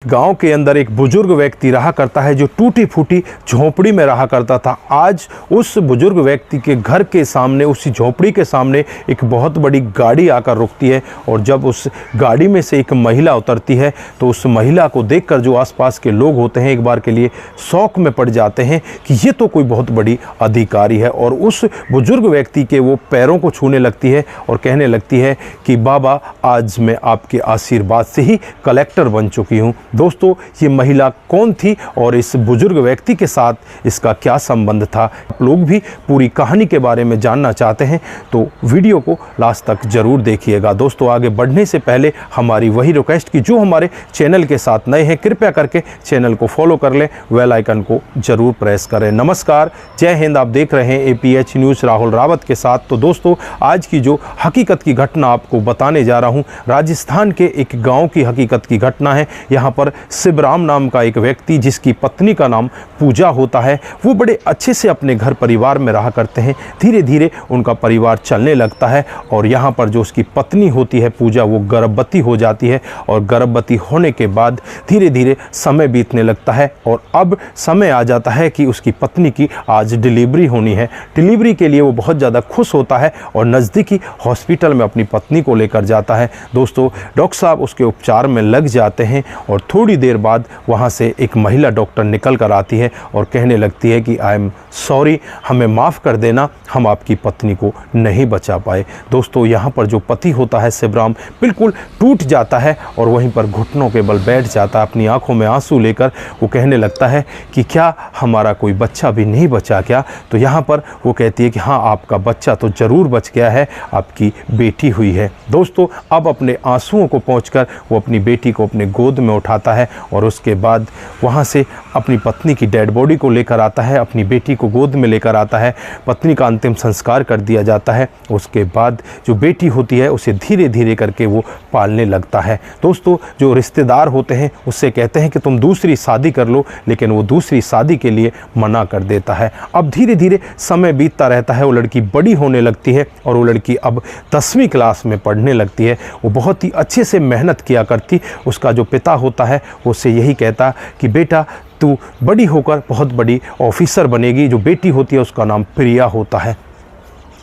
गांव के अंदर एक बुजुर्ग व्यक्ति रहा करता है जो टूटी फूटी झोपड़ी में रहा करता था। आज उस बुजुर्ग व्यक्ति के घर के सामने, उसी झोपड़ी के सामने एक बहुत बड़ी गाड़ी आकर रुकती है और जब उस गाड़ी में से एक महिला उतरती है तो उस महिला को देखकर जो आसपास के लोग होते हैं एक बार के लिए शौक में पड़ जाते हैं कि ये तो कोई बहुत बड़ी अधिकारी है और उस बुजुर्ग व्यक्ति के वो पैरों को छूने लगती है और कहने लगती है कि बाबा, आज मैं आपके आशीर्वाद से ही कलेक्टर बन चुकी हूँ। दोस्तों, ये महिला कौन थी और इस बुजुर्ग व्यक्ति के साथ इसका क्या संबंध था? आप लोग भी पूरी कहानी के बारे में जानना चाहते हैं तो वीडियो को लास्ट तक जरूर देखिएगा। दोस्तों, आगे बढ़ने से पहले हमारी वही रिक्वेस्ट कि जो हमारे चैनल के साथ नए हैं कृपया करके चैनल को फॉलो कर लें, बेल आइकन को जरूर प्रेस करें। नमस्कार, जय हिंद। आप देख रहे हैं APH न्यूज़ राहुल रावत के साथ। तो दोस्तों, आज की जो हकीकत की घटना आपको बताने जा रहा हूँ, राजस्थान के एक गाँव की हकीकत की घटना है। यहाँ पर शिवराम नाम का एक व्यक्ति जिसकी पत्नी का नाम पूजा होता है, वो बड़े अच्छे से अपने घर परिवार में रहा करते हैं। धीरे धीरे उनका परिवार चलने लगता है और यहाँ पर जो उसकी पत्नी होती है पूजा, वो गर्भवती हो जाती है और गर्भवती होने के बाद धीरे धीरे समय बीतने लगता है और अब समय आ जाता है कि उसकी पत्नी की आज डिलीवरी होनी है। डिलीवरी के लिए वो बहुत ज़्यादा खुश होता है और नज़दीकी हॉस्पिटल में अपनी पत्नी को लेकर जाता है। दोस्तों, डॉक्टर साहब उसके उपचार में लग जाते हैं और थोड़ी देर बाद वहाँ से एक महिला डॉक्टर निकल कर आती है और कहने लगती है कि आई एम सॉरी, हमें माफ़ कर देना, हम आपकी पत्नी को नहीं बचा पाए। दोस्तों, यहाँ पर जो पति होता है शिवराम बिल्कुल टूट जाता है और वहीं पर घुटनों के बल बैठ जाता है। अपनी आंखों में आंसू लेकर वो कहने लगता है कि क्या हमारा कोई बच्चा भी नहीं बचा क्या? तो यहाँ पर वो कहती है कि हाँ, आपका बच्चा तो ज़रूर बच गया है, आपकी बेटी हुई है। दोस्तों, अब अपने आंसुओं को पहुँचकर वो अपनी बेटी को अपने गोद में उठाता है और उसके बाद वहाँ से अपनी पत्नी की डेड बॉडी को लेकर आता है, अपनी बेटी को गोद में लेकर आता है। पत्नी का अंतिम संस्कार कर दिया जाता है। उसके बाद जो बेटी होती है उसे धीरे धीरे करके वो पालने लगता है। दोस्तों, जो रिश्तेदार होते हैं उससे कहते हैं कि तुम दूसरी शादी कर लो, लेकिन वो दूसरी शादी के लिए मना कर देता है। अब धीरे धीरे समय बीतता रहता है, वो लड़की बड़ी होने लगती है और वो लड़की अब 10वीं क्लास में पढ़ने लगती है। वो बहुत ही अच्छे से मेहनत किया करती। उसका जो पिता होता है वो उससे यही कहता कि बेटा, तू बड़ी होकर बहुत बड़ी ऑफिसर बनेगी। जो बेटी होती है उसका नाम प्रिया होता है।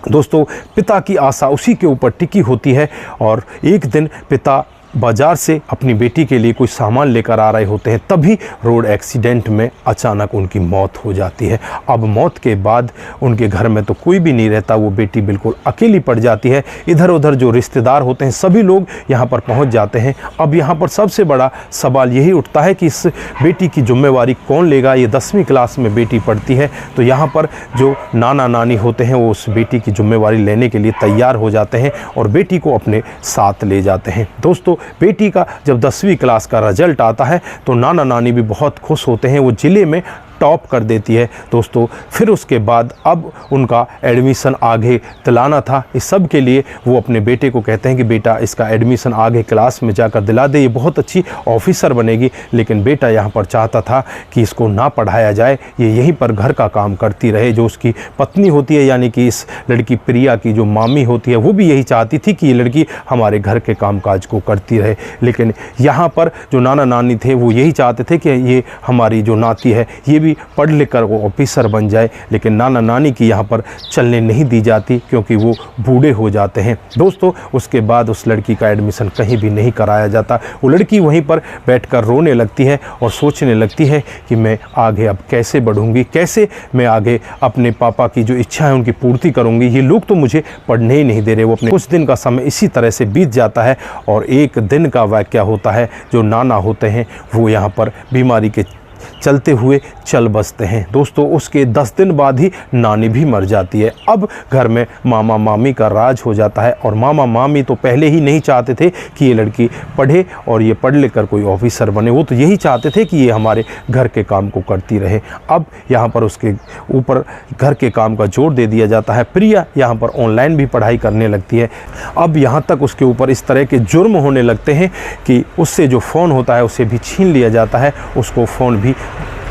दोस्तों, पिता की आशा उसी के ऊपर टिकी होती है और एक दिन पिता बाज़ार से अपनी बेटी के लिए कोई सामान लेकर आ रहे होते हैं, तभी रोड एक्सीडेंट में अचानक उनकी मौत हो जाती है। अब मौत के बाद उनके घर में तो कोई भी नहीं रहता, वो बेटी बिल्कुल अकेली पड़ जाती है। इधर उधर जो रिश्तेदार होते हैं सभी लोग यहाँ पर पहुँच जाते हैं। अब यहाँ पर सबसे बड़ा सवाल यही उठता है कि इस बेटी की जिम्मेवारी कौन लेगा? ये 10वीं क्लास में बेटी पढ़ती है। तो यहाँ पर जो नाना नानी होते हैं वो उस बेटी की जिम्मेवारी लेने के लिए तैयार हो जाते हैं और बेटी को अपने साथ ले जाते हैं। दोस्तों, बेटी का जब 10वीं क्लास का रिजल्ट आता है तो नाना नानी भी बहुत खुश होते हैं। वो ज़िले में टॉप कर देती है। दोस्तों, फिर उसके बाद अब उनका एडमिशन आगे दिलाना था। इस सब के लिए वो अपने बेटे को कहते हैं कि बेटा, इसका एडमिशन आगे क्लास में जाकर दिला दे, ये बहुत अच्छी ऑफिसर बनेगी। लेकिन बेटा यहाँ पर चाहता था कि इसको ना पढ़ाया जाए, ये यहीं पर घर का काम करती रहे। जो उसकी पत्नी होती है यानी कि इस लड़की प्रिया की जो मामी होती है वो भी यही चाहती थी कि ये लड़की हमारे घर के कामकाज को करती रहे। लेकिन यहाँ पर जो नाना नानी थे वो यही चाहते थे कि ये हमारी जो नाती है ये भी पढ़ लिख कर वो ऑफिसर बन जाए। लेकिन नाना नानी की यहाँ पर चलने नहीं दी जाती क्योंकि वो बूढ़े हो जाते हैं। दोस्तों, उसके बाद उस लड़की का एडमिशन कहीं भी नहीं कराया जाता। वो लड़की वहीं पर बैठकर रोने लगती है और सोचने लगती है कि मैं आगे अब कैसे बढ़ूंगी, कैसे मैं आगे अपने पापा की जो इच्छा है उनकी पूर्ति करूंगी। ये लोग तो मुझे पढ़ने ही नहीं दे रहे। वो अपने कुछ दिन का समय इसी तरह से बीत जाता है और एक दिन का वाक़या होता है। जो नाना होते हैं वो यहाँ पर बीमारी के चलते हुए चल बसते हैं। दोस्तों, उसके 10 दिन बाद ही नानी भी मर जाती है। अब घर में मामा मामी का राज हो जाता है और मामा मामी तो पहले ही नहीं चाहते थे कि ये लड़की पढ़े और ये पढ़ लिख कर कोई ऑफिसर बने। वो तो यही चाहते थे कि ये हमारे घर के काम को करती रहे। अब यहाँ पर उसके ऊपर घर के काम का जोर दे दिया जाता है। प्रिया यहाँ पर ऑनलाइन भी पढ़ाई करने लगती है। अब यहाँ तक उसके ऊपर इस तरह के जुर्म होने लगते हैं कि उससे जो फ़ोन होता है उसे भी छीन लिया जाता है, उसको फ़ोन भी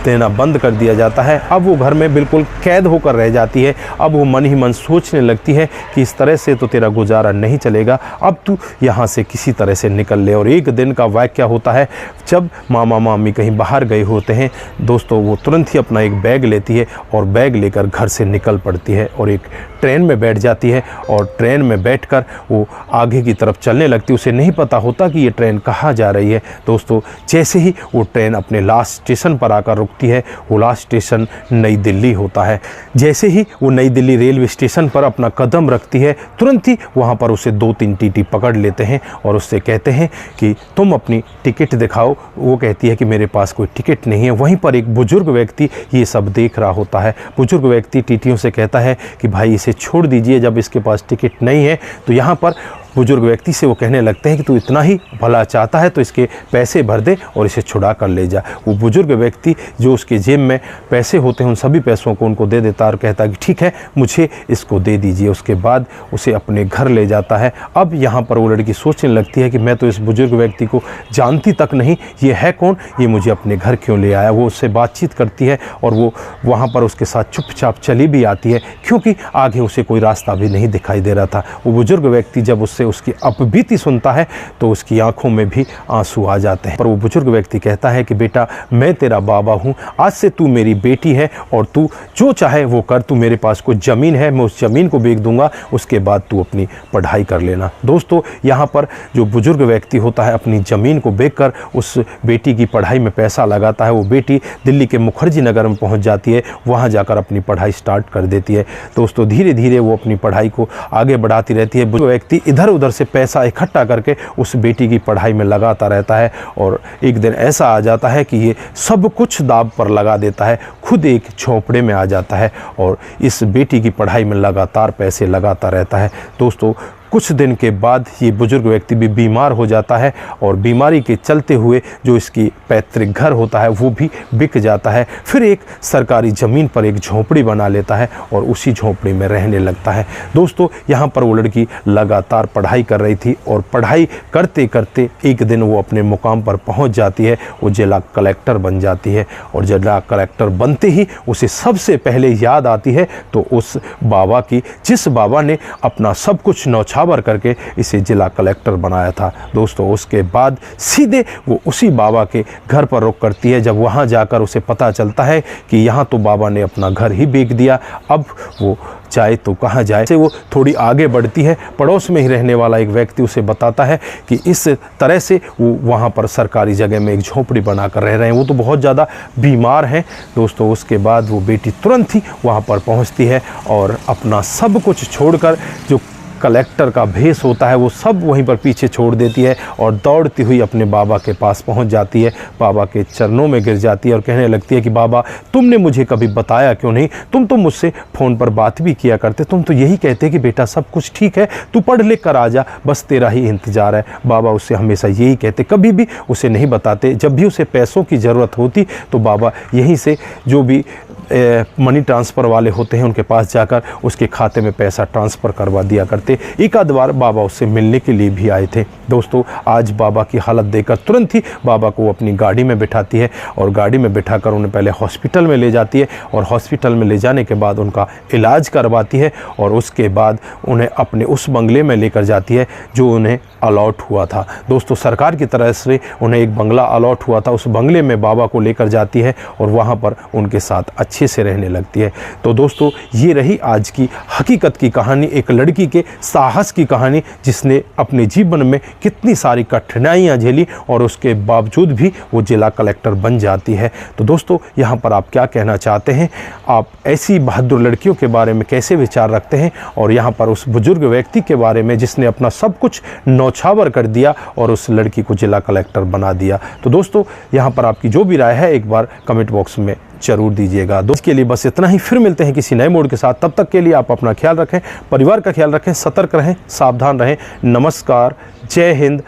देना बंद कर दिया जाता है। अब वो घर में बिल्कुल कैद होकर रह जाती है। अब वो मन ही मन सोचने लगती है कि इस तरह से तो तेरा गुजारा नहीं चलेगा, अब तू यहाँ से किसी तरह से निकल ले। और एक दिन का वाक़या होता है जब मामा मामी कहीं बाहर गए होते हैं दोस्तों, वो तुरंत ही अपना एक बैग लेती है और बैग लेकर घर से निकल पड़ती है और एक ट्रेन में बैठ जाती है और ट्रेन में बैठकर वो आगे की तरफ चलने लगती है। उसे नहीं पता होता कि ये ट्रेन कहाँ जा रही है। दोस्तों जैसे ही वो ट्रेन अपने लास्ट स्टेशन पर आकर रुकती है, वो लास्ट स्टेशन नई दिल्ली होता है। जैसे ही वो नई दिल्ली रेलवे स्टेशन पर अपना कदम रखती है, तुरंत ही वहाँ पर उसे 2-3 टीटी पकड़ लेते हैं और उससे कहते हैं कि तुम अपनी टिकट दिखाओ। वो कहती है कि मेरे पास कोई टिकट नहीं है। वहीं पर एक बुजुर्ग व्यक्ति ये सब देख रहा होता है। बुजुर्ग व्यक्ति टीटियों से कहता है कि भाई इसे छोड़ दीजिए, जब इसके पास टिकट नहीं है। तो यहाँ पर बुजुर्ग व्यक्ति से वो कहने लगते हैं कि तू इतना ही भला चाहता है तो इसके पैसे भर दे और इसे छुड़ा कर ले जा। वो बुजुर्ग व्यक्ति जो उसके जेब में पैसे होते हैं उन सभी पैसों को उनको दे देता है और कहता है कि ठीक है मुझे इसको दे दीजिए। उसके बाद उसे अपने घर ले जाता है। अब यहाँ पर वो लड़की सोचने लगती है कि मैं तो इस बुजुर्ग व्यक्ति को जानती तक नहीं, ये है कौन, ये मुझे अपने घर क्यों ले आया। वो उससे बातचीत करती है और वो वहाँ पर उसके साथ चुपचाप चली भी आती है, क्योंकि आगे उसे कोई रास्ता भी नहीं दिखाई दे रहा था। वो बुजुर्ग व्यक्ति जब उससे उसकी अपबीती सुनता है तो उसकी आंखों में भी आंसू आ जाते हैं। पर वो बुजुर्ग व्यक्ति कहता है कि बेटा मैं तेरा बाबा हूँ, आज से तू मेरी बेटी है और तू जो चाहे वो कर। तू मेरे पास कुछ ज़मीन है, मैं उस ज़मीन को बेच दूंगा, उसके बाद तू अपनी पढ़ाई कर लेना। दोस्तों यहाँ पर जो बुजुर्ग व्यक्ति होता है अपनी ज़मीन को बेचकर उस बेटी की पढ़ाई में पैसा लगाता है। वो बेटी दिल्ली के मुखर्जी नगर में पहुँच जाती है, वहाँ जाकर अपनी पढ़ाई स्टार्ट कर देती है। दोस्तों धीरे धीरे वो अपनी पढ़ाई को आगे बढ़ाती रहती है। बुजुर्ग व्यक्ति इधर उधर से पैसा इकट्ठा करके उस बेटी की पढ़ाई में लगाता रहता है और एक दिन ऐसा आ जाता है कि ये सब कुछ दांव पर लगा देता है, खुद एक झोंपड़े में आ जाता है और इस बेटी की पढ़ाई में लगातार पैसे लगाता रहता है। दोस्तों कुछ दिन के बाद ये बुजुर्ग व्यक्ति भी बीमार हो जाता है और बीमारी के चलते हुए जो इसकी पैतृक घर होता है वो भी बिक जाता है। फिर एक सरकारी ज़मीन पर एक झोंपड़ी बना लेता है और उसी झोंपड़ी में रहने लगता है। दोस्तों यहाँ पर वो लड़की लगातार पढ़ाई कर रही थी और पढ़ाई करते करते एक दिन वो अपने मुकाम पर पहुँच जाती है। वो जिला कलेक्टर बन जाती है और जिला कलेक्टर बनते ही उसे सबसे पहले याद आती है तो उस बाबा की, जिस बाबा ने अपना सब कुछ न्यौछावर करके इसे जिला कलेक्टर बनाया था। दोस्तों उसके बाद सीधे वो उसी बाबा के घर पर रुक करती है। जब वहाँ जाकर उसे पता चलता है कि यहाँ तो बाबा ने अपना घर ही बेच दिया, अब वो जाए तो कहाँ जाए। से वो थोड़ी आगे बढ़ती है, पड़ोस में ही रहने वाला एक व्यक्ति उसे बताता है कि इस तरह से वो वहाँ पर सरकारी जगह में एक झोंपड़ी बनाकर रह रहे हैं, वो तो बहुत ज़्यादा बीमार हैं। दोस्तों उसके बाद वो बेटी तुरंत ही वहाँ पर पहुँचती है और अपना सब कुछ छोड़कर जो कलेक्टर का भेष होता है वो सब वहीं पर पीछे छोड़ देती है और दौड़ती हुई अपने बाबा के पास पहुंच जाती है। बाबा के चरणों में गिर जाती है और कहने लगती है कि बाबा तुमने मुझे कभी बताया क्यों नहीं, तुम तो मुझसे फ़ोन पर बात भी किया करते, तुम तो यही कहते कि बेटा सब कुछ ठीक है, तू पढ़ लिख कर आ जा, बस तेरा ही इंतज़ार है। बाबा उससे हमेशा यही कहते, कभी भी उसे नहीं बताते। जब भी उसे पैसों की ज़रूरत होती तो बाबा यहीं से जो भी मनी ट्रांसफ़र वाले होते हैं उनके पास जाकर उसके खाते में पैसा ट्रांसफ़र करवा दिया करते। एक आध बार बाबा उससे मिलने के लिए भी आए थे। दोस्तों आज बाबा की हालत देखकर तुरंत ही बाबा को अपनी गाड़ी में बिठाती है और गाड़ी में बिठाकर उन्हें पहले हॉस्पिटल में ले जाती है और हॉस्पिटल में ले जाने के बाद उनका इलाज करवाती है और उसके बाद उन्हें अपने उस बंगले में लेकर जाती है जो उन्हें अलॉट हुआ था। दोस्तों सरकार की तरफ से उन्हें एक बंगला अलॉट हुआ था, उस बंगले में बाबा को लेकर जाती है और वहाँ पर उनके साथ अच्छे से रहने लगती है। तो दोस्तों ये रही आज की हकीकत की कहानी, एक लड़की के साहस की कहानी जिसने अपने जीवन में कितनी सारी कठिनाइयाँ झेली और उसके बावजूद भी वो जिला कलेक्टर बन जाती है। तो दोस्तों यहाँ पर आप क्या कहना चाहते हैं, आप ऐसी बहादुर लड़कियों के बारे में कैसे विचार रखते हैं और यहाँ पर उस बुजुर्ग व्यक्ति के बारे में जिसने अपना सब कुछ न्यौछावर कर दिया और उस लड़की को जिला कलेक्टर बना दिया। तो दोस्तों यहाँ पर आपकी जो भी राय है एक बार कमेंट बॉक्स में जरूर दीजिएगा। दोस्तों के लिए बस इतना ही, फिर मिलते हैं किसी नए मोड के साथ। तब तक के लिए आप अपना ख्याल रखें, परिवार का ख्याल रखें, सतर्क रहें, सावधान रहें। नमस्कार, जय हिंद,